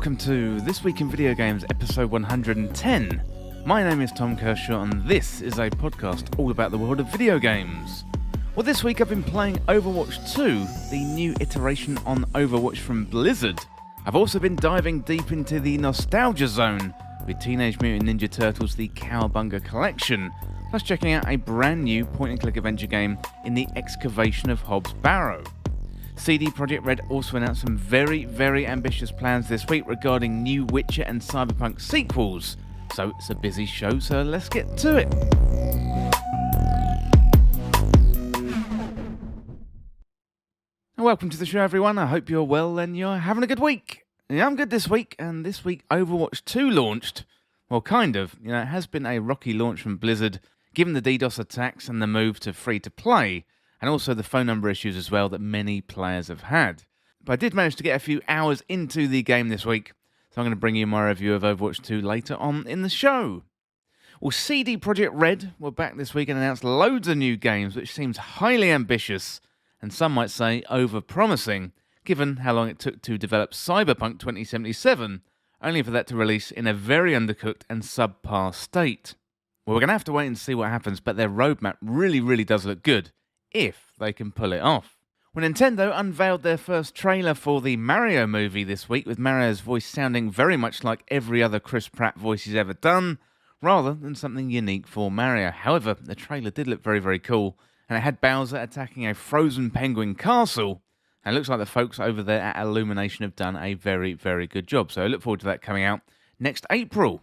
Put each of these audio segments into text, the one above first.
welcome to This Week in Video Games episode 110. My name is Tom Kershaw and this is a podcast all about the world of video games. Well, this week I've been playing Overwatch 2, the new iteration on Overwatch from Blizzard. I've also been diving deep into the nostalgia zone with Teenage Mutant Ninja Turtles the Cowabunga collection, plus checking out a brand new point-and-click adventure game in the excavation of Hobbs Barrow. CD Projekt Red also announced some very ambitious plans this week regarding new Witcher and Cyberpunk sequels. So it's a busy show, so let's get to it. And welcome to the show, everyone. I hope you're well and you're having a good week. Yeah, I'm good this week, and this week Overwatch 2 launched. Well, kind of. It has been a rocky launch from Blizzard, given the DDoS attacks and the move to free-to-play, and also the phone number issues as well that many players have had. But I did manage to get a few hours into the game this week, so I'm going to bring you my review of Overwatch 2 later on in the show. Well, CD Projekt Red were back this week and announced loads of new games, which seems highly ambitious, and some might say over-promising, given how long it took to develop Cyberpunk 2077, only for that to release in a very undercooked and subpar state. Well, we're going to have to wait and see what happens, but their roadmap really does look good, if they can pull it off. Well, Nintendo unveiled their first trailer for the Mario movie this week, with Mario's voice sounding very much like every other Chris Pratt voice he's ever done, rather than something unique for Mario. However, the trailer did look very cool, and it had Bowser attacking a frozen penguin castle, and it looks like the folks over there at Illumination have done a very good job, so I look forward to that coming out next April.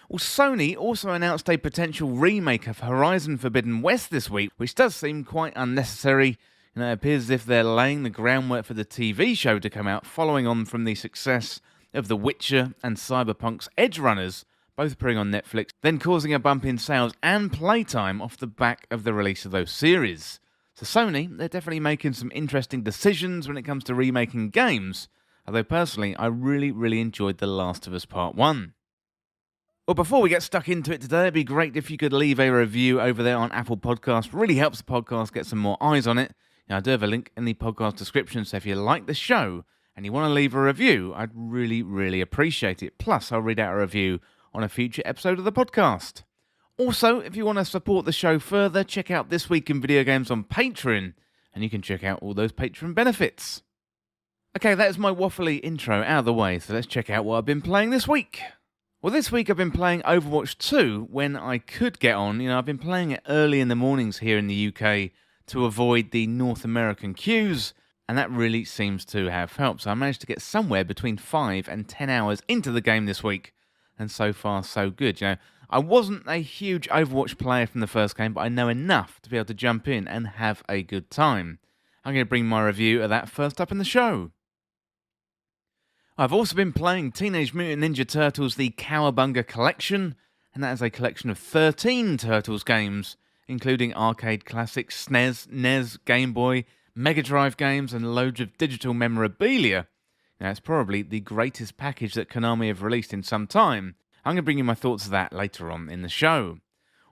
Well, Sony also announced a potential remake of Horizon Forbidden West this week, which does seem quite unnecessary. It appears as if they're laying the groundwork for the TV show to come out, following on from the success of The Witcher and Cyberpunk's Edgerunners, both appearing on Netflix, then causing a bump in sales and playtime off the back of the release of those series. So Sony, they're definitely making some interesting decisions when it comes to remaking games, although personally, I really enjoyed The Last of Us Part 1. Well, before we get stuck into it today, it'd be great if you could leave a review over there on Apple Podcasts. Really helps the podcast get some more eyes on it. I do have a link in the podcast description, so if you like the show and you want to leave a review, I'd really appreciate it. Plus, I'll read out a review on a future episode of the podcast. Also, if you want to support the show further, check out This Week in Video Games on Patreon, and you can check out all those Patreon benefits. Okay, that is my waffly intro out of the way, so let's check out what I've been playing this week. Well, this week I've been playing Overwatch 2 when I could get on. I've been playing it early in the mornings here in the UK to avoid the North American queues, and that really seems to have helped. So I managed to get somewhere between 5 and 10 hours into the game this week, and so far so good. I wasn't a huge Overwatch player from the first game, but I know enough to be able to jump in and have a good time. I'm going to bring my review of that first up in the show. I've also been playing Teenage Mutant Ninja Turtles the Cowabunga collection, and that is a collection of 13 Turtles games, including arcade classics, SNES, NES, Game Boy, Mega Drive games, and loads of digital memorabilia. Now, it's probably the greatest package that Konami have released in some time. I'm going to bring you my thoughts of that later on in the show.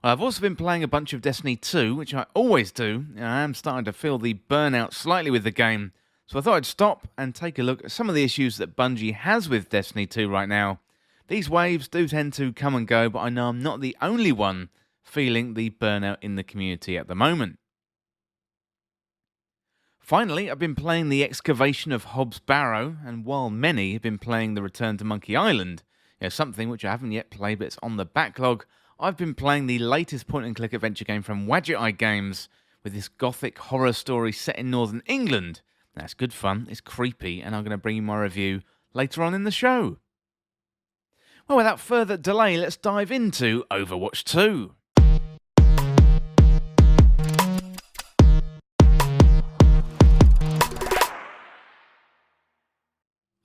Well, I've also been playing a bunch of Destiny 2, which I always do. I am starting to feel the burnout slightly with the game, so I thought I'd stop and take a look at some of the issues that Bungie has with Destiny 2 right now. These waves do tend to come and go, but I know I'm not the only one feeling the burnout in the community at the moment. Finally, I've been playing the excavation of Hobbs Barrow, and while many have been playing the Return to Monkey Island, something which I haven't yet played but it's on the backlog, I've been playing the latest point-and-click adventure game from Wadget Eye Games, with this gothic horror story set in northern England. That's good fun, it's creepy, and I'm going to bring you my review later on in the show. Well, without further delay, let's dive into Overwatch 2.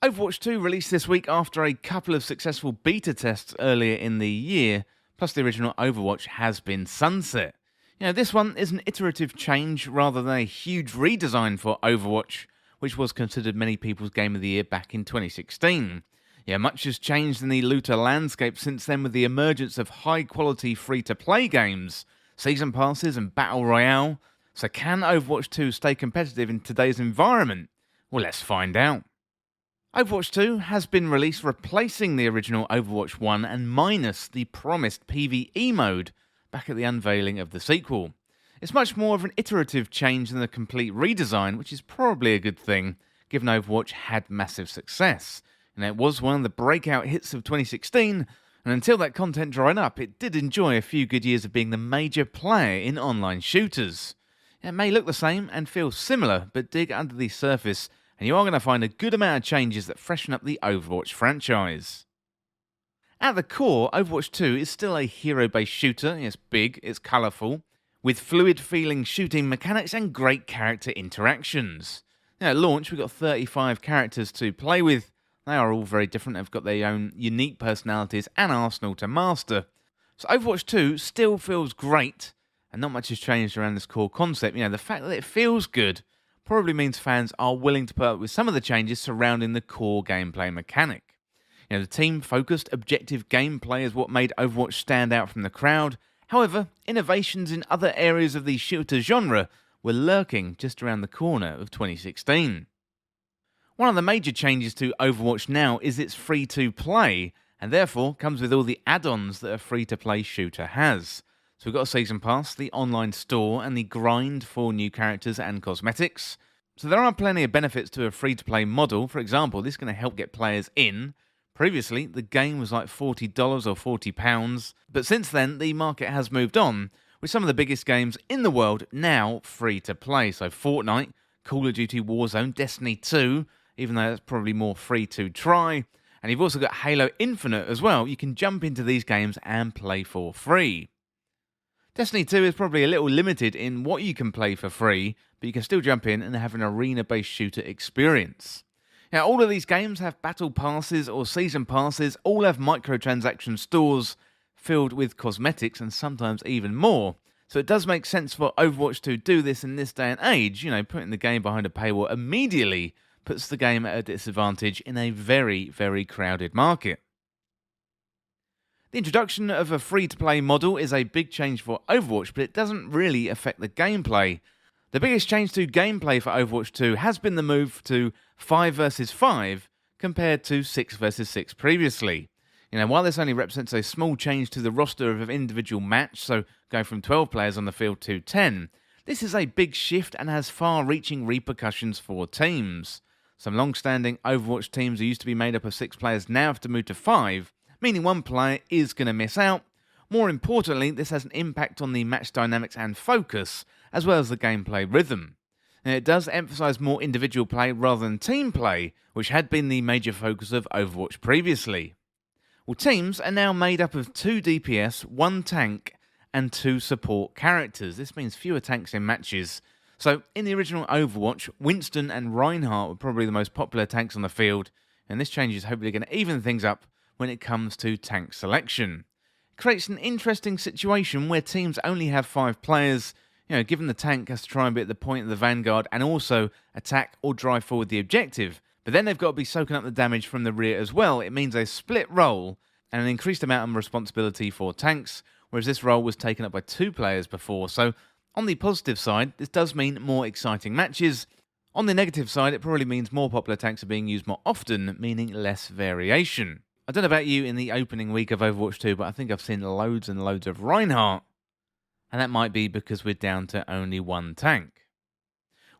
Overwatch 2 released this week after a couple of successful beta tests earlier in the year, plus the original Overwatch has been sunset. This one is an iterative change rather than a huge redesign for Overwatch, which was considered many people's Game of the Year back in 2016. Much has changed in the looter landscape since then, with the emergence of high-quality free-to-play games, season passes and battle royale. So can Overwatch 2 stay competitive in today's environment? Well, let's find out. Overwatch 2 has been released replacing the original Overwatch 1 and minus the promised PvE mode back at the unveiling of the sequel. It's much more of an iterative change than a complete redesign, which is probably a good thing, given Overwatch had massive success. And it was one of the breakout hits of 2016, and until that content dried up, it did enjoy a few good years of being the major player in online shooters. It may look the same and feel similar, but dig under the surface and you are going to find a good amount of changes that freshen up the Overwatch franchise. At the core, Overwatch 2 is still a hero-based shooter. It's big, it's colourful, with fluid-feeling shooting mechanics and great character interactions. Now, at launch, we've got 35 characters to play with. They are all very different, they've got their own unique personalities and arsenal to master. So Overwatch 2 still feels great, and not much has changed around this core concept. The fact that it feels good probably means fans are willing to put up with some of the changes surrounding the core gameplay mechanic. The team-focused, objective gameplay is what made Overwatch stand out from the crowd. However, innovations in other areas of the shooter genre were lurking just around the corner of 2016. One of the major changes to Overwatch now is its free-to-play, and therefore comes with all the add-ons that a free-to-play shooter has. So we've got a Season Pass, the online store, and the grind for new characters and cosmetics. So there are plenty of benefits to a free-to-play model. For example, this is going to help get players in. Previously, the game was like $40 or £40, but since then, the market has moved on, with some of the biggest games in the world now free-to-play. So Fortnite, Call of Duty Warzone, Destiny 2, even though that's probably more free to try. And you've also got Halo Infinite as well. You can jump into these games and play for free. Destiny 2 is probably a little limited in what you can play for free, but you can still jump in and have an arena-based shooter experience. Now, all of these games have battle passes or season passes, all have microtransaction stores filled with cosmetics and sometimes even more. So it does make sense for Overwatch to do this in this day and age. Putting the game behind a paywall immediately puts the game at a disadvantage in a very, very crowded market. The introduction of a free-to-play model is a big change for Overwatch, but it doesn't really affect the gameplay. The biggest change to gameplay for Overwatch 2 has been the move to 5 versus 5 compared to 6 versus 6 previously. While this only represents a small change to the roster of an individual match, so going from 12 players on the field to 10, this is a big shift and has far-reaching repercussions for teams. Some long-standing Overwatch teams who used to be made up of 6 players now have to move to 5, meaning one player is going to miss out. More importantly, this has an impact on the match dynamics and focus, as well as the gameplay rhythm. And it does emphasise more individual play rather than team play, which had been the major focus of Overwatch previously. Well, teams are now made up of 2 DPS, 1 tank, and 2 support characters. This means fewer tanks in matches. So, in the original Overwatch, Winston and Reinhardt were probably the most popular tanks on the field, and this change is hopefully going to even things up when it comes to tank selection. It creates an interesting situation where teams only have 5 players, given the tank has to try and be at the point of the vanguard and also attack or drive forward the objective, but then they've got to be soaking up the damage from the rear as well. It means a split role and an increased amount of responsibility for tanks, whereas this role was taken up by 2 players before. So on the positive side, this does mean more exciting matches. On the negative side, it probably means more popular tanks are being used more often, meaning less variation. I don't know about you in the opening week of Overwatch 2, but I think I've seen loads and loads of Reinhardt, and that might be because we're down to only 1 tank.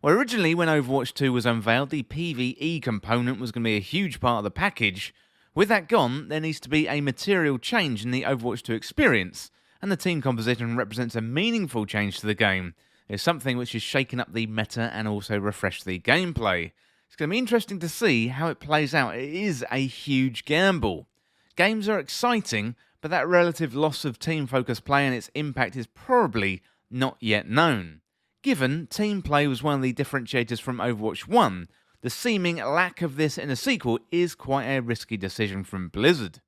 Well, originally when Overwatch 2 was unveiled, the PvE component was going to be a huge part of the package. With that gone, there needs to be a material change in the Overwatch 2 experience, and the team composition represents a meaningful change to the game. It's something which has shaken up the meta and also refreshed the gameplay. It's going to be interesting to see how it plays out. It is a huge gamble. Games are exciting, but that relative loss of team-focused play and its impact is probably not yet known. Given team play was one of the differentiators from Overwatch 1, the seeming lack of this in a sequel is quite a risky decision from Blizzard.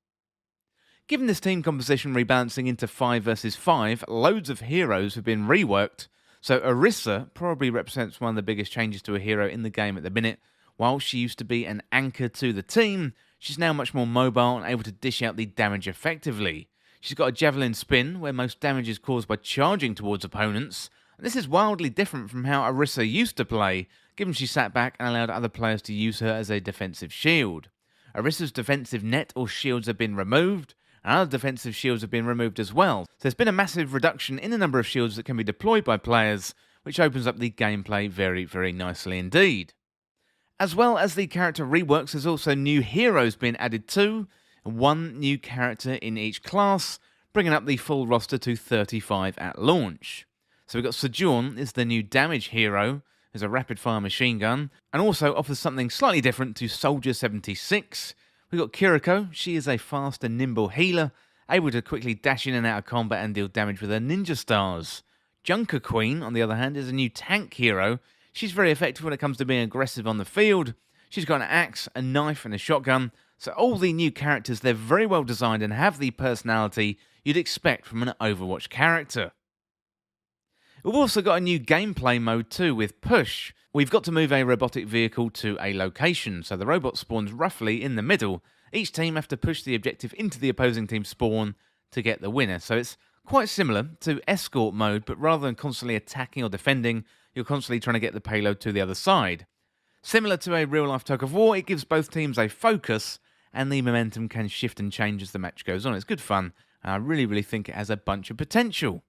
Given this team composition rebalancing into 5 versus 5, loads of heroes have been reworked, so Orisa probably represents one of the biggest changes to a hero in the game at the minute. While she used to be an anchor to the team, she's now much more mobile and able to dish out the damage effectively. She's got a javelin spin, where most damage is caused by charging towards opponents, and this is wildly different from how Orisa used to play, given she sat back and allowed other players to use her as a defensive shield. Orissa's defensive net or shields have been removed, and other defensive shields have been removed as well. So there's been a massive reduction in the number of shields that can be deployed by players, which opens up the gameplay very, very nicely indeed. As well as the character reworks, there's also new heroes being added too, one new character in each class, bringing up the full roster to 35 at launch. So we've got Sojourn is the new damage hero, who's a rapid-fire machine gun, and also offers something slightly different to Soldier 76. We've got Kiriko, she is a fast and nimble healer, able to quickly dash in and out of combat and deal damage with her ninja stars. Junker Queen, on the other hand, is a new tank hero. She's very effective when it comes to being aggressive on the field. She's got an axe, a knife, and a shotgun. So all the new characters, they're very well designed and have the personality you'd expect from an Overwatch character. We've also got a new gameplay mode too with Push. We've got to move a robotic vehicle to a location, so the robot spawns roughly in the middle. Each team have to push the objective into the opposing team's spawn to get the winner. So it's quite similar to escort mode, but rather than constantly attacking or defending, you're constantly trying to get the payload to the other side. Similar to a real-life tug of war, it gives both teams a focus, and the momentum can shift and change as the match goes on. It's good fun, and I really think it has a bunch of potential.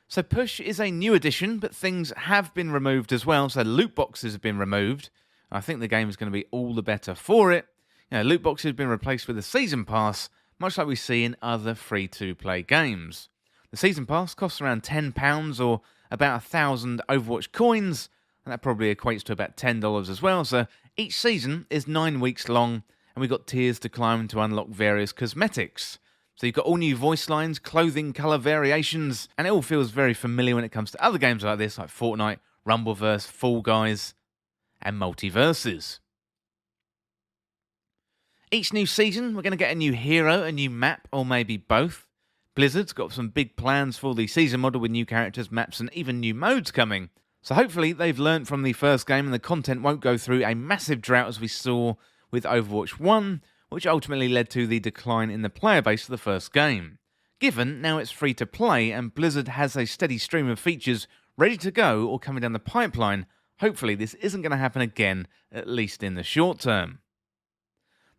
So Push is a new addition, but things have been removed as well. So loot boxes have been removed. I think the game is going to be all the better for it. Loot boxes have been replaced with a season pass, much like we see in other free-to-play games. The season pass costs around £10 or about 1,000 Overwatch coins, and that probably equates to about $10 as well. So each season is 9 weeks long, and we've got tiers to climb to unlock various cosmetics. So you've got all new voice lines, clothing, colour variations, and it all feels very familiar when it comes to other games like this, like Fortnite, Rumbleverse, Fall Guys, and Multiverses. Each new season, we're going to get a new hero, a new map, or maybe both. Blizzard's got some big plans for the season model with new characters, maps, and even new modes coming. So hopefully they've learnt from the first game and the content won't go through a massive drought as we saw with Overwatch 1, which ultimately led to the decline in the player base of the first game. Given now it's free to play and Blizzard has a steady stream of features ready to go or coming down the pipeline, hopefully this isn't going to happen again, at least in the short term.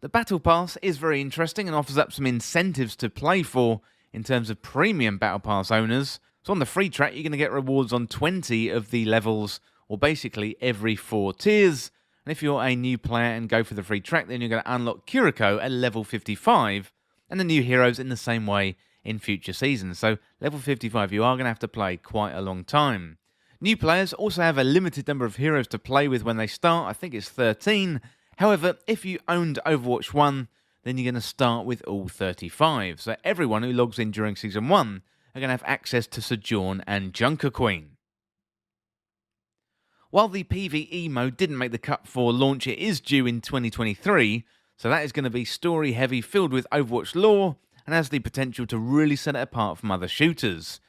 The Battle Pass is very interesting and offers up some incentives to play for in terms of premium Battle Pass owners. So on the free track, you're going to get rewards on 20 of the levels, or basically every 4 tiers. And if you're a new player and go for the free track, then you're going to unlock Kiriko at level 55, and the new heroes in the same way in future seasons. So level 55, you are going to have to play quite a long time. New players also have a limited number of heroes to play with when they start. I think it's 13. However, if you owned Overwatch 1, then you're going to start with all 35. So everyone who logs in during Season 1 are going to have access to Sojourn and Junker Queen. While the PvE mode didn't make the cut for launch, it is due in 2023, so that is going to be story-heavy, filled with Overwatch lore, and has the potential to really set it apart from other shooters.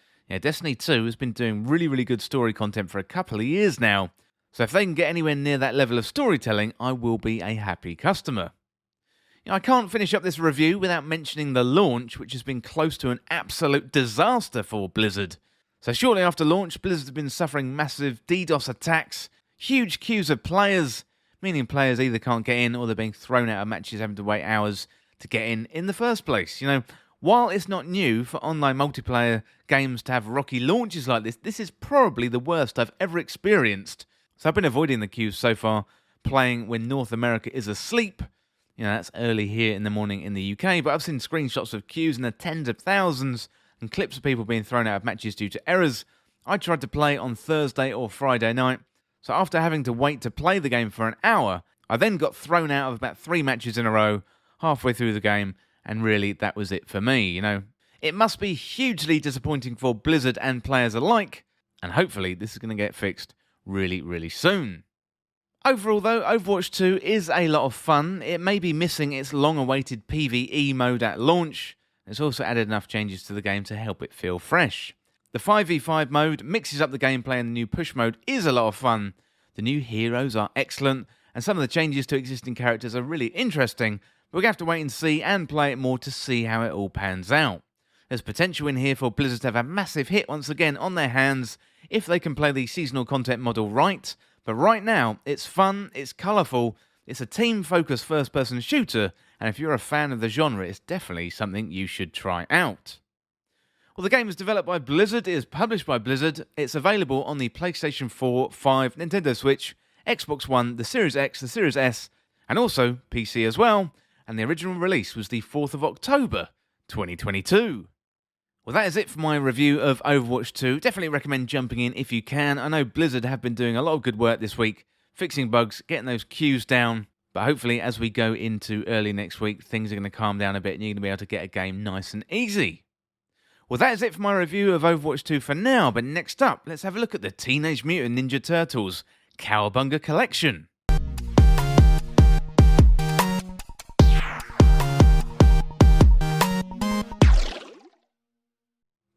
Destiny 2 has been doing really good story content for a couple of years now, so if they can get anywhere near that level of storytelling, I will be a happy customer. I can't finish up this review without mentioning the launch, which has been close to an absolute disaster for Blizzard. So shortly after launch, Blizzard have been suffering massive DDoS attacks, huge queues of players, meaning players either can't get in or they're being thrown out of matches having to wait hours to get in the first place. While it's not new for online multiplayer games to have rocky launches like this is probably the worst I've ever experienced. So I've been avoiding the queues so far, playing when North America is asleep. That's early here in the morning in the UK, but I've seen screenshots of queues in the tens of thousands and clips of people being thrown out of matches due to errors. I tried to play on Thursday or Friday night, so after having to wait to play the game for an hour, I then got thrown out of about 3 matches in a row, halfway through the game, and really that was it for me, It must be hugely disappointing for Blizzard and players alike, and hopefully this is going to get fixed really soon. Overall though, Overwatch 2 is a lot of fun. It may be missing its long-awaited PvE mode at launch. It's also added enough changes to the game to help it feel fresh. The 5v5 mode mixes up the gameplay and the new push mode is a lot of fun. The new heroes are excellent, and some of the changes to existing characters are really interesting, but we're going to have to wait and see and play it more to see how it all pans out. There's potential in here for Blizzard to have a massive hit once again on their hands if they can play the seasonal content model right, But right now, it's fun, it's colourful, it's a team-focused first-person shooter, and if you're a fan of the genre, it's definitely something you should try out. Well, the game is developed by Blizzard, it is published by Blizzard, it's available on the PlayStation 4, 5, Nintendo Switch, Xbox One, the Series X, the Series S, and also PC as well, and the original release was the 4th of October, 2022. Well, that is it for my review of Overwatch 2. Definitely recommend jumping in if you can. I know Blizzard have been doing a lot of good work this week, fixing bugs, getting those queues down, but hopefully as we go into early next week, things are going to calm down a bit and you're going to be able to get a game nice and easy. Well, that is it for my review of Overwatch 2 for now, but next up, let's have a look at the Teenage Mutant Ninja Turtles Cowabunga Collection.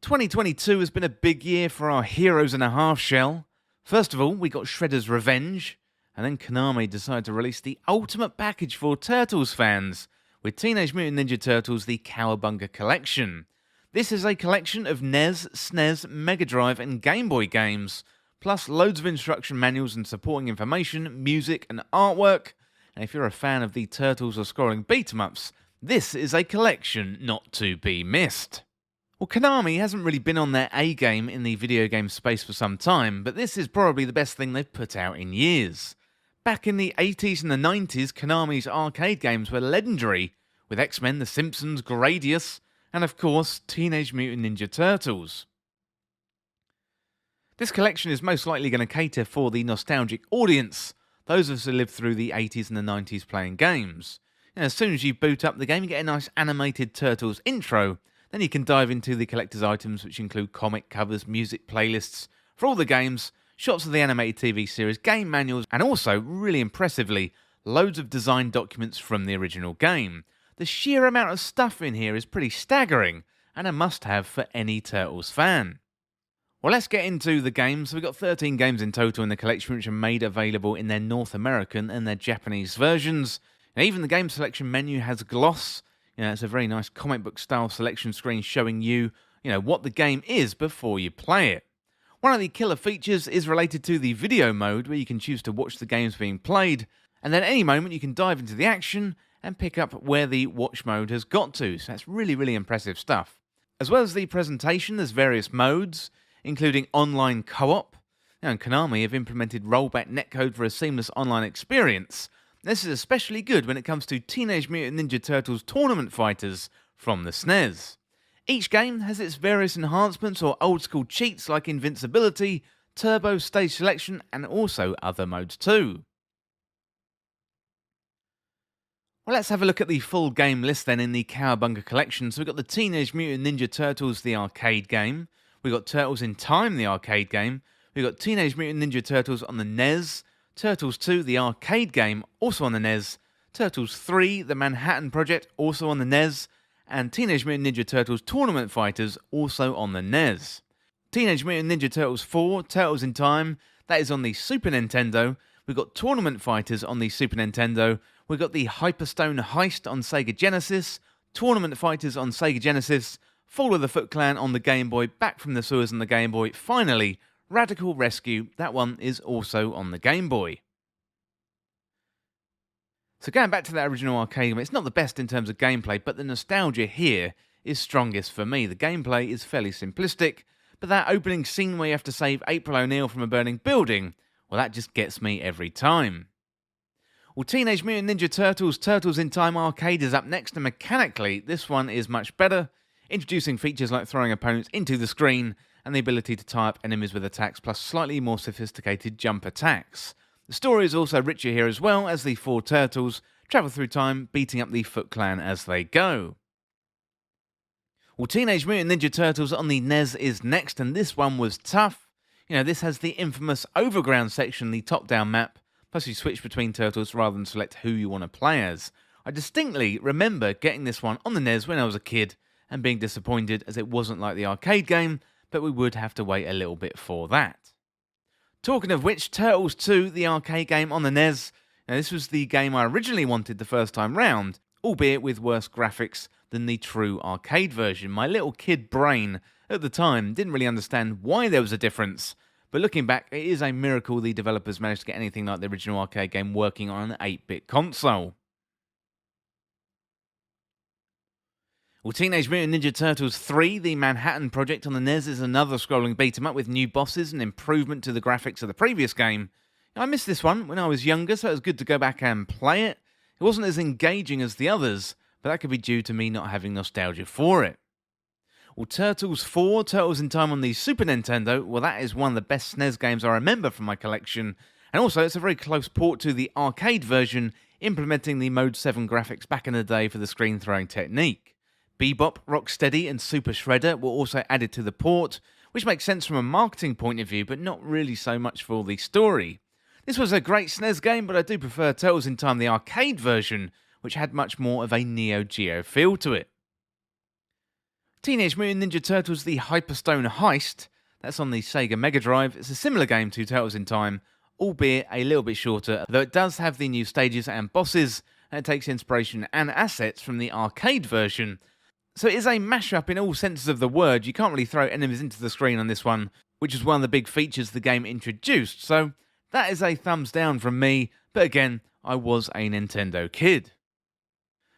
"2022 has been a big year for our heroes in a half shell. First of all, we got Shredder's Revenge, and then Konami decided to release the ultimate package for Turtles fans, with Teenage Mutant Ninja Turtles The Cowabunga Collection. This is a collection of NES, SNES, Mega Drive and Game Boy games, plus loads of instruction manuals and supporting information, music and artwork, and if you're a fan of the Turtles or scrolling beat-em-ups, this is a collection not to be missed. Well, Konami hasn't really been on their A-game in the video game space for some time, but this is probably the best thing they've put out in years. Back in the 80s and the 90s, Konami's arcade games were legendary, with X-Men, The Simpsons, Gradius, and of course, Teenage Mutant Ninja Turtles. This collection is most likely going to cater for the nostalgic audience, those of us who lived through the 80s and the 90s playing games. And as soon as you boot up the game, you get a nice animated Turtles intro. Then you can dive into the collector's items, which include comic covers, music playlists for all the games, shots of the animated TV series, game manuals, and also, really impressively, loads of design documents from the original game. The sheer amount of stuff in here is pretty staggering, and a must-have for any Turtles fan. Well, let's get into the games. We've got 13 games in total in the collection, which are made available in their North American and their Japanese versions. And even the game selection menu has gloss. It's a very nice comic book style selection screen showing you, what the game is before you play it. One of the killer features is related to the video mode, where you can choose to watch the games being played, and then at any moment you can dive into the action and pick up where the watch mode has got to. So that's really, really impressive stuff. As well as the presentation, there's various modes, including online co-op. And Konami have implemented rollback netcode for a seamless online experience. This is especially good when it comes to Teenage Mutant Ninja Turtles Tournament Fighters from the SNES. Each game has its various enhancements or old school cheats like invincibility, turbo, stage selection, and also other modes too. Well, let's have a look at the full game list then in the Cowabunga collection. So we've got the Teenage Mutant Ninja Turtles, the arcade game. We've got Turtles in Time, the arcade game. We've got Teenage Mutant Ninja Turtles on the NES. Turtles 2, the arcade game, also on the NES. Turtles 3, the Manhattan Project, also on the NES. And Teenage Mutant Ninja Turtles Tournament Fighters, also on the NES. Teenage Mutant Ninja Turtles 4, Turtles in Time, that is on the Super Nintendo. We've got Tournament Fighters on the Super Nintendo. We've got the Hyperstone Heist on Sega Genesis. Tournament Fighters on Sega Genesis. Fall of the Foot Clan on the Game Boy, Back from the Sewers on the Game Boy. Finally, Radical Rescue, that one is also on the Game Boy. So going back to that original arcade game, it's not the best in terms of gameplay, but the nostalgia here is strongest for me. The gameplay is fairly simplistic, but that opening scene where you have to save April O'Neil from a burning building, well, that just gets me every time. Well, Teenage Mutant Ninja Turtles Turtles in Time Arcade is up next, and mechanically, this one is much better, introducing features like throwing opponents into the screen and the ability to tie up enemies with attacks, plus slightly more sophisticated jump attacks. The story is also richer here as well, as the four turtles travel through time, beating up the Foot Clan as they go. Well, Teenage Mutant Ninja Turtles on the NES is next, and this one was tough. This has the infamous Overground section, the top-down map, plus you switch between turtles rather than select who you want to play as. I distinctly remember getting this one on the NES when I was a kid, and being disappointed as it wasn't like the arcade game, but we would have to wait a little bit for that. Talking of which, Turtles 2, the arcade game on the NES. Now, this was the game I originally wanted the first time round, albeit with worse graphics than the true arcade version. My little kid brain at the time didn't really understand why there was a difference, But looking back, it is a miracle the developers managed to get anything like the original arcade game working on an 8-bit console. Well, Teenage Mutant Ninja Turtles 3, the Manhattan Project on the NES, is another scrolling beat-em-up with new bosses and improvement to the graphics of the previous game. I missed this one when I was younger, so it was good to go back and play it. It wasn't as engaging as the others, but that could be due to me not having nostalgia for it. Well, Turtles 4, Turtles in Time on the Super Nintendo, well, that is one of the best SNES games I remember from my collection, and also it's a very close port to the arcade version, implementing the Mode 7 graphics back in the day for the screen throwing technique. Bebop, Rocksteady, and Super Shredder were also added to the port, which makes sense from a marketing point of view, but not really so much for the story. This was a great SNES game, but I do prefer Turtles in Time the arcade version, which had much more of a Neo Geo feel to it. Teenage Mutant Ninja Turtles The Hyperstone Heist, that's on the Sega Mega Drive. It's a similar game to Turtles in Time, albeit a little bit shorter, though it does have the new stages and bosses, and it takes inspiration and assets from the arcade version. So it is a mashup in all senses of the word. You can't really throw enemies into the screen on this one, which is one of the big features the game introduced. So that is a thumbs down from me, but again, I was a Nintendo kid.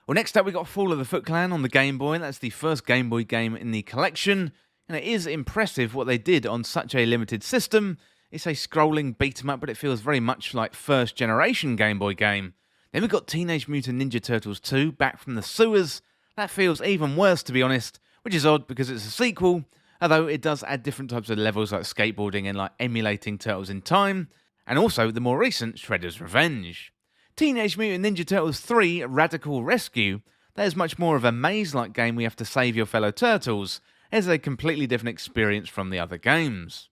Well, next up we got Fall of the Foot Clan on the Game Boy. That's the first Game Boy game in the collection, and it is impressive what they did on such a limited system. It's a scrolling beat-em-up, but it feels very much like first generation Game Boy game. Then we got Teenage Mutant Ninja Turtles 2, Back from the Sewers. That feels even worse, to be honest, which is odd because it's a sequel, although it does add different types of levels like skateboarding and like emulating Turtles in Time, and also the more recent Shredder's Revenge. Teenage Mutant Ninja Turtles 3 Radical Rescue, that is much more of a maze-like game where you have to save your fellow turtles. It is a completely different experience from the other games.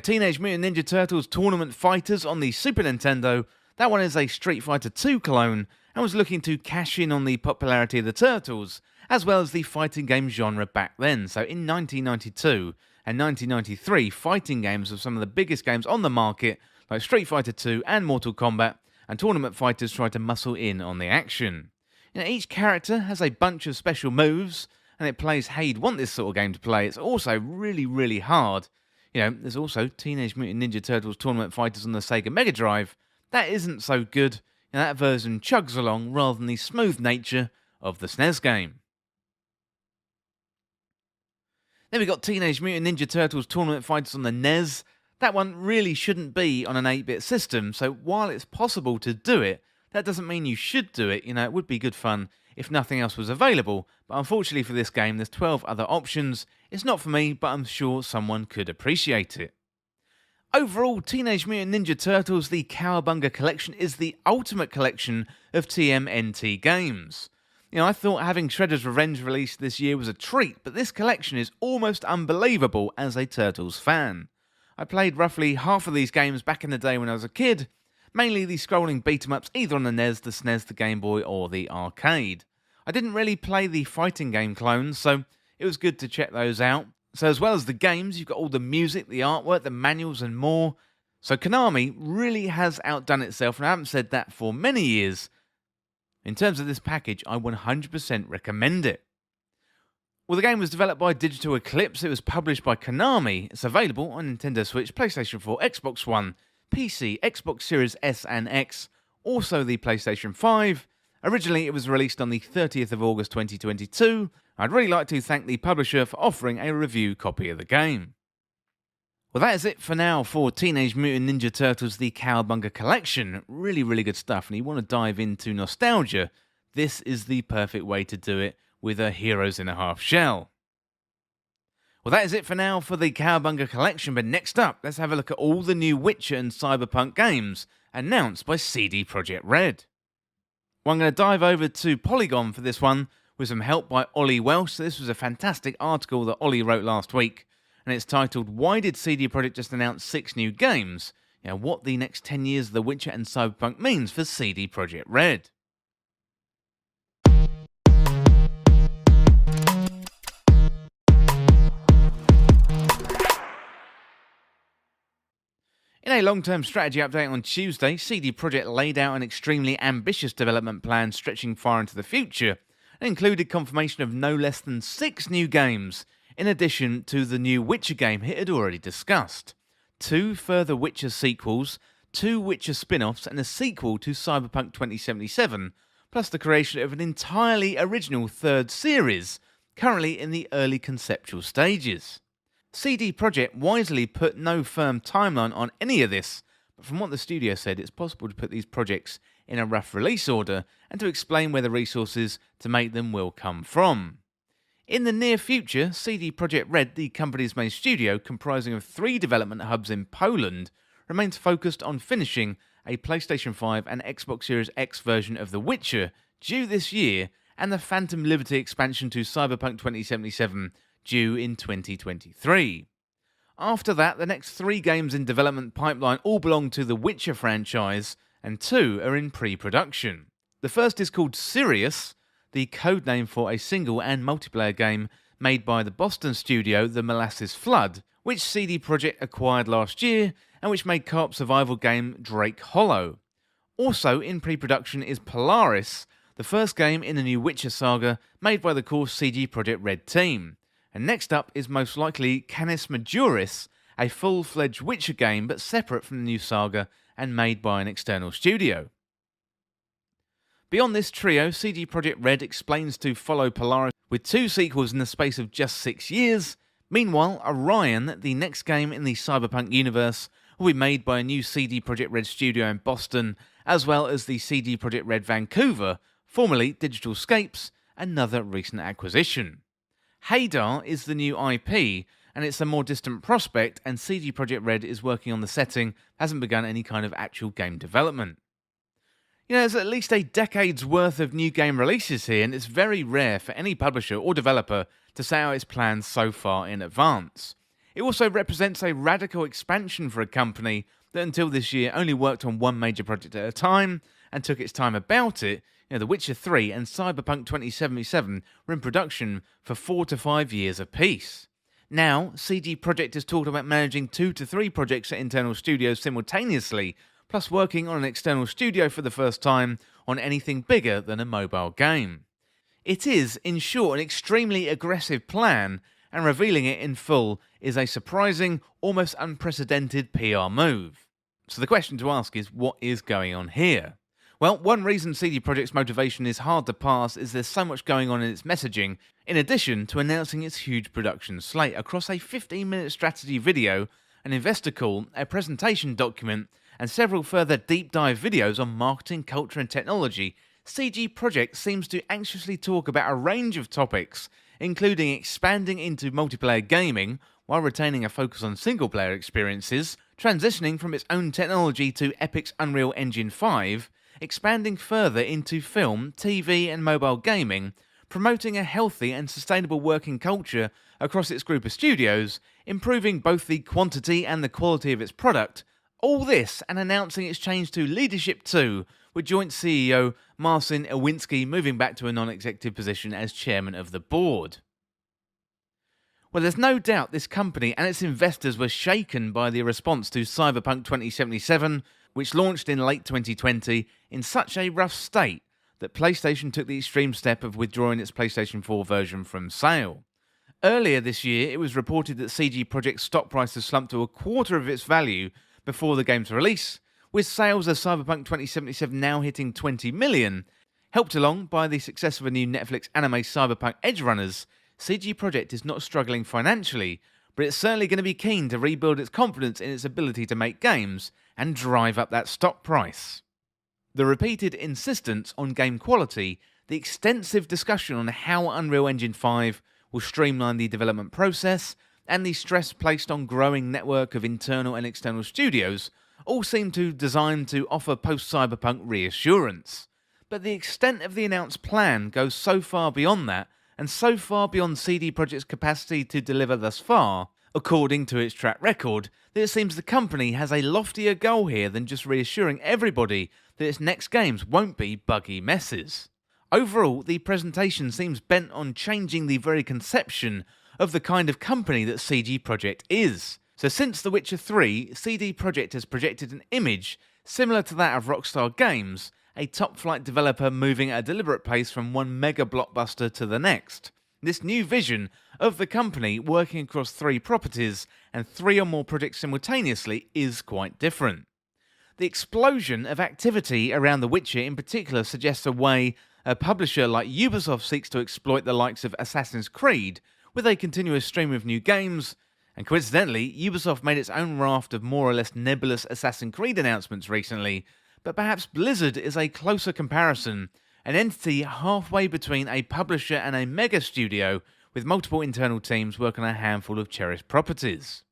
Teenage Mutant Ninja Turtles Tournament Fighters on the Super Nintendo, that one is a Street Fighter 2 clone, and was looking to cash in on the popularity of the Turtles, as well as the fighting game genre back then. So in 1992 and 1993, fighting games were some of the biggest games on the market, like Street Fighter 2 and Mortal Kombat, and Tournament Fighters tried to muscle in on the action. Each character has a bunch of special moves, and it plays how you'd want this sort of game to play. It's also really, really hard. There's also Teenage Mutant Ninja Turtles Tournament Fighters on the Sega Mega Drive. That isn't so good. That version chugs along rather than the smooth nature of the SNES game. Then we got Teenage Mutant Ninja Turtles Tournament Fighters on the NES. That one really shouldn't be on an 8-bit system, so while it's possible to do it, that doesn't mean you should do it. It would be good fun if nothing else was available, but unfortunately for this game, there's 12 other options. It's not for me, but I'm sure someone could appreciate it. Overall, Teenage Mutant Ninja Turtles The Cowabunga Collection is the ultimate collection of TMNT games. I thought having Shredder's Revenge released this year was a treat, but this collection is almost unbelievable as a Turtles fan. I played roughly half of these games back in the day when I was a kid, mainly the scrolling beat-em-ups either on the NES, the SNES, the Game Boy, or the arcade. I didn't really play the fighting game clones, so it was good to check those out. So as well as the games, you've got all the music, the artwork, the manuals and more. So Konami really has outdone itself, and I haven't said that for many years. In terms of this package, I 100% recommend it. Well, the game was developed by Digital Eclipse. It was published by Konami. It's available on Nintendo Switch, PlayStation 4, Xbox One, PC, Xbox Series S and X, also the PlayStation 5. Originally, it was released on the 30th of August 2022. I'd really like to thank the publisher for offering a review copy of the game. Well, that is it for now for Teenage Mutant Ninja Turtles The Cowabunga Collection. Really, really good stuff, and you want to dive into nostalgia, this is the perfect way to do it with a Heroes in a Half Shell. Well, that is it for now for the Cowabunga Collection, but next up, let's have a look at all the new Witcher and Cyberpunk games announced by CD Projekt Red. Well, I'm going to dive over to Polygon for this one with some help by Ollie Welsh. So this was a fantastic article that Ollie wrote last week, and it's titled, Why Did CD Projekt Just Announce 6 New Games? What the next 10 years of The Witcher and Cyberpunk means for CD Projekt Red. In a long-term strategy update on Tuesday, CD Projekt laid out an extremely ambitious development plan stretching far into the future, and included confirmation of no less than 6 new games, in addition to the new Witcher game it had already discussed. 2 further Witcher sequels, 2 Witcher spin-offs, and a sequel to Cyberpunk 2077, plus the creation of an entirely original third series, currently in the early conceptual stages. CD Projekt wisely put no firm timeline on any of this, but from what the studio said, it's possible to put these projects in a rough release order and to explain where the resources to make them will come from. In the near future, CD Projekt Red, the company's main studio, comprising of 3 development hubs in Poland, remains focused on finishing a PlayStation 5 and Xbox Series X version of The Witcher, due this year, and the Phantom Liberty expansion to Cyberpunk 2077, due in 2023. After that, the next 3 games in development pipeline all belong to the Witcher franchise, and 2 are in pre-production. The first is called Sirius, the codename for a single and multiplayer game made by the Boston studio The Molasses Flood, which CD Projekt acquired last year, and which made co-op survival game Drake Hollow. Also in pre-production is Polaris, the first game in the new Witcher saga made by the core CD Projekt Red team. And next up is most likely Canis Majoris, a full-fledged Witcher game but separate from the new saga and made by an external studio. Beyond this trio, CD Projekt Red explains to follow Polaris with 2 sequels in the space of just 6 years. Meanwhile, Orion, the next game in the Cyberpunk universe, will be made by a new CD Projekt Red studio in Boston, as well as the CD Projekt Red Vancouver, formerly Digital Scapes, another recent acquisition. Hadar is the new IP, and it's a more distant prospect, and CD Projekt Red is working on the setting, hasn't begun any kind of actual game development. There's at least a decade's worth of new game releases here, and it's very rare for any publisher or developer to say out its plans so far in advance. It also represents a radical expansion for a company that until this year only worked on one major project at a time and took its time about it. The Witcher 3 and Cyberpunk 2077 were in production for 4 to 5 years apiece. Now, CD Projekt is talking about managing 2 to 3 projects at internal studios simultaneously, plus working on an external studio for the first time on anything bigger than a mobile game. It is, in short, an extremely aggressive plan, and revealing it in full is a surprising, almost unprecedented PR move. So the question to ask is, what is going on here? Well, one reason CD Projekt's motivation is hard to pass is there's so much going on in its messaging, in addition to announcing its huge production slate across a 15-minute strategy video, an investor call, a presentation document, and several further deep dive videos on marketing, culture and technology. CD Projekt seems to anxiously talk about a range of topics, including expanding into multiplayer gaming while retaining a focus on single-player experiences, transitioning from its own technology to Epic's Unreal Engine 5, expanding further into film, TV and mobile gaming, promoting a healthy and sustainable working culture across its group of studios, improving both the quantity and the quality of its product, all this and announcing its change to Leadership 2, with joint CEO Marcin Iwinski moving back to a non-executive position as chairman of the board. Well, there's no doubt this company and its investors were shaken by the response to Cyberpunk 2077, which launched in late 2020 in such a rough state that PlayStation took the extreme step of withdrawing its PlayStation 4 version from sale. Earlier this year, it was reported that CD Projekt's stock price has slumped to a quarter of its value before the game's release, with sales of Cyberpunk 2077 now hitting 20 million. Helped along by the success of a new Netflix anime Cyberpunk Edgerunners, CD Projekt is not struggling financially, but it's certainly going to be keen to rebuild its confidence in its ability to make games and drive up that stock price. The repeated insistence on game quality, the extensive discussion on how Unreal Engine 5 will streamline the development process, and the stress placed on growing network of internal and external studios all seem to design to offer post-Cyberpunk reassurance. But the extent of the announced plan goes so far beyond that, and so far beyond CD Projekt's capacity to deliver thus far, according to its track record, that it seems the company has a loftier goal here than just reassuring everybody that its next games won't be buggy messes. Overall, the presentation seems bent on changing the very conception of the kind of company that CD Projekt is. So since The Witcher 3, CD Projekt has projected an image similar to that of Rockstar Games, a top-flight developer moving at a deliberate pace from one mega blockbuster to the next. This new vision of the company working across 3 properties and 3 or more projects simultaneously is quite different. The explosion of activity around The Witcher in particular suggests a way a publisher like Ubisoft seeks to exploit the likes of Assassin's Creed with a continuous stream of new games, and coincidentally, Ubisoft made its own raft of more or less nebulous Assassin's Creed announcements recently, but perhaps Blizzard is a closer comparison, an entity halfway between a publisher and a mega studio with multiple internal teams working on a handful of cherished properties.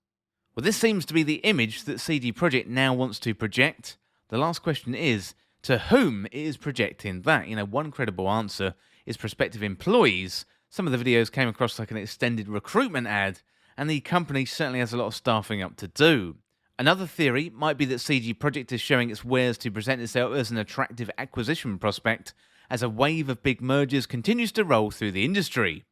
Well, this seems to be the image that CD Projekt now wants to project. The last question is, to whom it is projecting that? One credible answer is prospective employees. Some of the videos came across like an extended recruitment ad, and the company certainly has a lot of staffing up to do. Another theory might be that CD Projekt is showing its wares to present itself as an attractive acquisition prospect as a wave of big mergers continues to roll through the industry.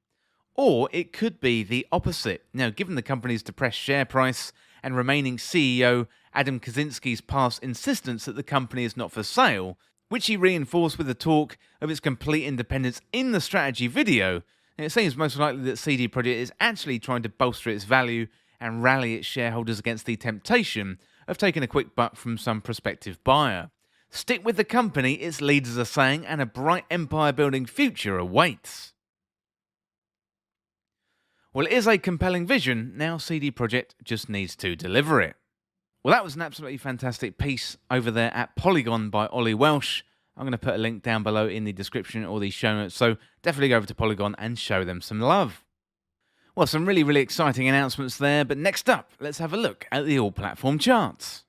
Or it could be the opposite. Now, given the company's depressed share price and remaining CEO Adam Kaczynski's past insistence that the company is not for sale, which he reinforced with the talk of its complete independence in the strategy video, it seems most likely that CD Projekt is actually trying to bolster its value and rally its shareholders against the temptation of taking a quick buck from some prospective buyer. Stick with the company, its leaders are saying, and a bright empire-building future awaits. Well, it is a compelling vision, now CD Projekt just needs to deliver it. Well, that was an absolutely fantastic piece over there at Polygon by Ollie Welsh. I'm going to put a link down below in the description or the show notes, so definitely go over to Polygon and show them some love. Well, some really, really exciting announcements there, but next up, let's have a look at the all-platform charts.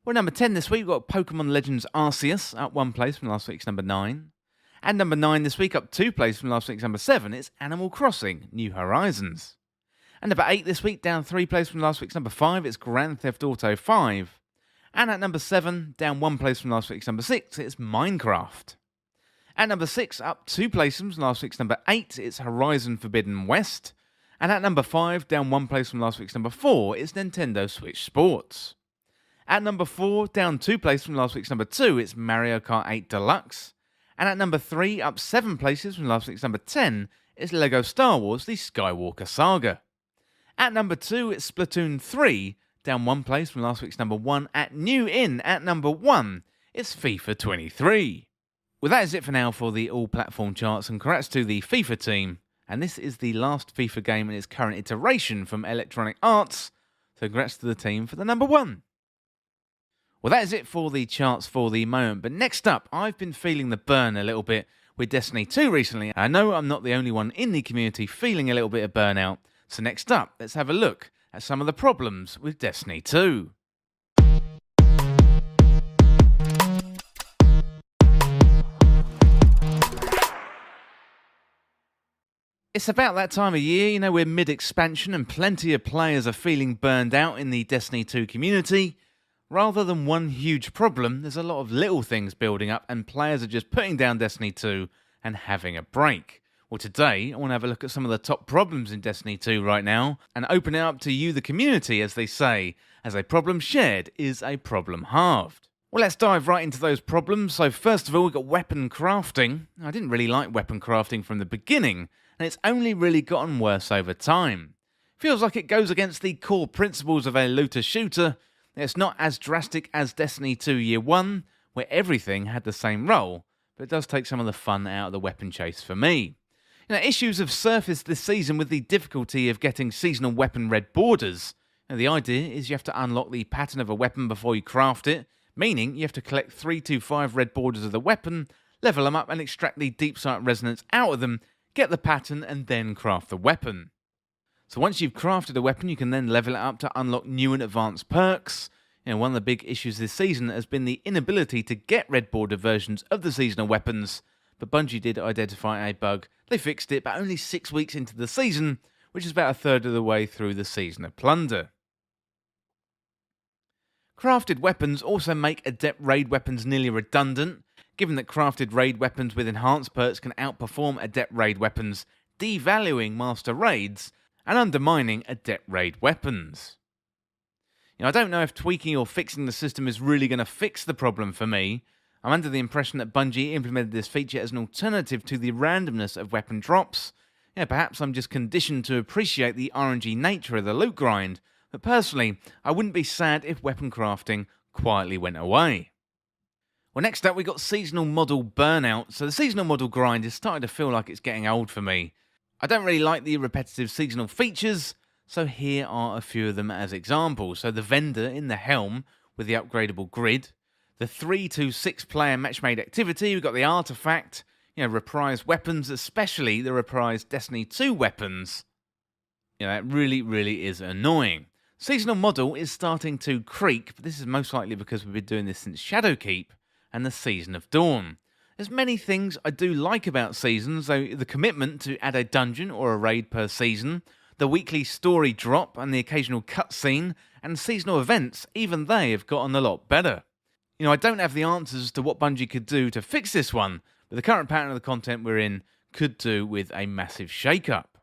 Well, number 10 this week, we've got Pokemon Legends Arceus, up 1 place from last week's number 9. And number 9 this week, up 2 places from last week's number 7, it's Animal Crossing New Horizons. And number 8 this week, down 3 places from last week's number 5, it's Grand Theft Auto 5. And at number 7, down 1 place from last week's number 6, it's Minecraft. At number 6, up 2 places from last week's number 8, it's Horizon Forbidden West. And at number 5, down 1 place from last week's number 4, it's Nintendo Switch Sports. At number 4, down 2 places from last week's number 2, it's Mario Kart 8 Deluxe. And at number 3, up 7 places from last week's number 10, it's LEGO Star Wars The Skywalker Saga. At number 2, it's Splatoon 3, down 1 place from last week's number 1. At new in at number 1, it's FIFA 23. Well, that is it for now for the all-platform charts, and congrats to the FIFA team. And this is the last FIFA game in its current iteration from Electronic Arts, so congrats to the team for the number 1. Well, that is it for the charts for the moment, but next up, I've been feeling the burn a little bit with Destiny 2 recently. I know I'm not the only one in the community feeling a little bit of burnout, so next up, let's have a look at some of the problems with Destiny 2. It's about that time of year, we're mid-expansion and plenty of players are feeling burned out in the Destiny 2 community. Rather than one huge problem, there's a lot of little things building up and players are just putting down Destiny 2 and having a break. Well, today, I want to have a look at some of the top problems in Destiny 2 right now and open it up to you, the community, as they say, as a problem shared is a problem halved. Well, let's dive right into those problems. So first of all, we've got weapon crafting. I didn't really like weapon crafting from the beginning, and it's only really gotten worse over time. Feels like it goes against the core principles of a looter-shooter. It's not as drastic as Destiny 2 Year 1, where everything had the same role, but it does take some of the fun out of the weapon chase for me. Issues have surfaced this season with the difficulty of getting seasonal weapon red borders. The idea is you have to unlock the pattern of a weapon before you craft it, meaning you have to collect 3 to 5 red borders of the weapon, level them up and extract the deep sight resonance out of them, get the pattern and then craft the weapon. So once you've crafted a weapon, you can then level it up to unlock new and advanced perks. One of the big issues this season has been the inability to get red border versions of the seasonal weapons, but Bungie did identify a bug. They fixed it, but only 6 weeks into the season, which is about a third of the way through the Season of Plunder. Crafted weapons also make adept raid weapons nearly redundant, given that crafted raid weapons with enhanced perks can outperform adept raid weapons, devaluing master raids and undermining adept raid weapons. I don't know if tweaking or fixing the system is really going to fix the problem for me. I'm under the impression that Bungie implemented this feature as an alternative to the randomness of weapon drops. Perhaps I'm just conditioned to appreciate the RNG nature of the loot grind, but personally, I wouldn't be sad if weapon crafting quietly went away. Well, next up we got seasonal model burnout. So the seasonal model grind is starting to feel like it's getting old for me. I don't really like the repetitive seasonal features, so here are a few of them as examples. So the vendor in the helm with the upgradable grid, the 3 to 6 player match-made activity, we've got the artifact, reprised weapons, especially the reprised Destiny 2 weapons. That really is annoying. Seasonal model is starting to creak, but this is most likely because we've been doing this since Shadowkeep and the Season of Dawn. There's many things I do like about seasons, though the commitment to add a dungeon or a raid per season, the weekly story drop and the occasional cutscene, and seasonal events, even they have gotten a lot better. I don't have the answers to what Bungie could do to fix this one, but the current pattern of the content we're in could do with a massive shake-up.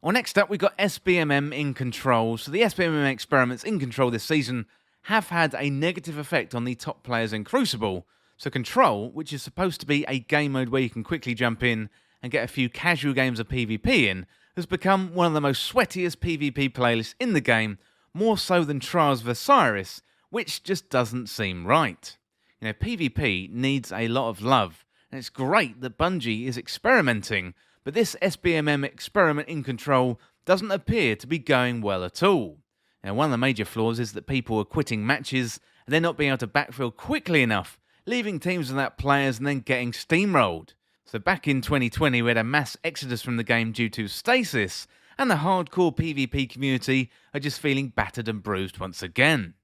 Well, next up, we've got SBMM in control. So the SBMM experiments in control this season have had a negative effect on the top players in Crucible. So Control, which is supposed to be a game mode where you can quickly jump in and get a few casual games of PvP in, has become one of the most sweatiest PvP playlists in the game, more so than Trials of Osiris, which just doesn't seem right. PvP needs a lot of love, and it's great that Bungie is experimenting, but this SBMM experiment in Control doesn't appear to be going well at all. One of the major flaws is that people are quitting matches and then not being able to backfill quickly enough, leaving teams without players and then getting steamrolled. So back in 2020 we had a mass exodus from the game due to stasis, and the hardcore PvP community are just feeling battered and bruised once again.